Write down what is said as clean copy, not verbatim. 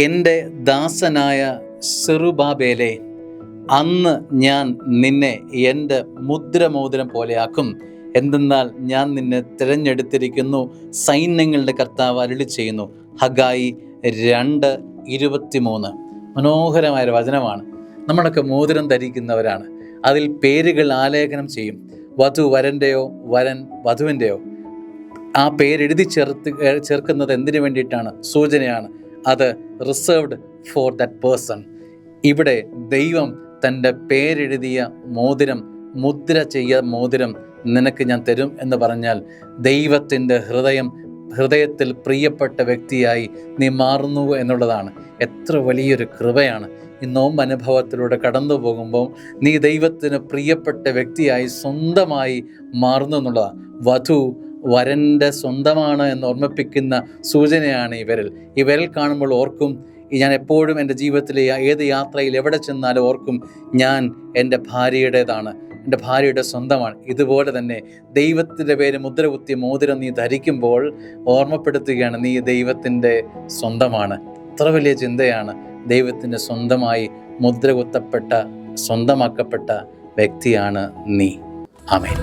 എൻ്റെ ദാസനായ സെറുബാബേലേ, അന്ന് ഞാൻ നിന്നെ എൻ്റെ മുദ്രമോതിരം പോലെയാക്കും. എന്തെന്നാൽ ഞാൻ നിന്നെ തിരഞ്ഞെടുത്തിരിക്കുന്നു, സൈന്യങ്ങളുടെ കർത്താവ് അരുളി ചെയ്യുന്നു. ഹഗായി 2:23. മനോഹരമായൊരു വചനമാണ്. നമ്മളൊക്കെ മോതിരം ധരിക്കുന്നവരാണ്. അതിൽ പേരുകൾ ആലേഖനം ചെയ്യും. വധു വരൻ്റെയോ, വരൻ വധുവിൻ്റെയോ. ആ പേരെഴുതി ചേർക്കുന്നത് എന്തിനു വേണ്ടിയിട്ടാണ്? സൂചനയാണ്. അത് റിസർവ്ഡ് ഫോർ ദാറ്റ് പേഴ്സൺ. ഇവിടെ ദൈവം തൻ്റെ പേരെഴുതിയ മോതിരം, മുദ്ര ചെയ്യ മോതിരം നിനക്ക് ഞാൻ തരും എന്ന് പറഞ്ഞാൽ ദൈവത്തിൻ്റെ ഹൃദയത്തിൽ പ്രിയപ്പെട്ട വ്യക്തിയായി നീ മാറുന്നു എന്നുള്ളതാണ്. എത്ര വലിയൊരു കൃപയാണ്! ഈ നോമ്പ് അനുഭവത്തിലൂടെ കടന്നു പോകുമ്പോൾ നീ ദൈവത്തിന് പ്രിയപ്പെട്ട വ്യക്തിയായി സ്വന്തമായി മാറുന്നു എന്നുള്ളതാണ്. വധു വരൻ്റെ സ്വന്തമാണ് എന്ന് ഓർമ്മിപ്പിക്കുന്ന സൂചനയാണ് ഈ വിരൽ കാണുമ്പോൾ ഓർക്കും, ഞാൻ എപ്പോഴും എൻ്റെ ജീവിതത്തിലെ ഏത് യാത്രയിൽ എവിടെ ചെന്നാലും ഓർക്കും, ഞാൻ എൻ്റെ ഭാര്യയുടേതാണ്, എൻ്റെ ഭാര്യയുടെ സ്വന്തമാണ്. ഇതുപോലെ തന്നെ ദൈവത്തിൻ്റെ പേര് മുദ്രകുത്തിയ മോതിരം നീ ധരിക്കുമ്പോൾ ഓർമ്മപ്പെടുത്തുകയാണ്, നീ ദൈവത്തിൻ്റെ സ്വന്തമാണ്. എത്ര വലിയ ചിന്തയാണ്! ദൈവത്തിൻ്റെ സ്വന്തമായി മുദ്രകുത്തപ്പെട്ട, സ്വന്തമാക്കപ്പെട്ട വ്യക്തിയാണ് നീ. ആമേൻ.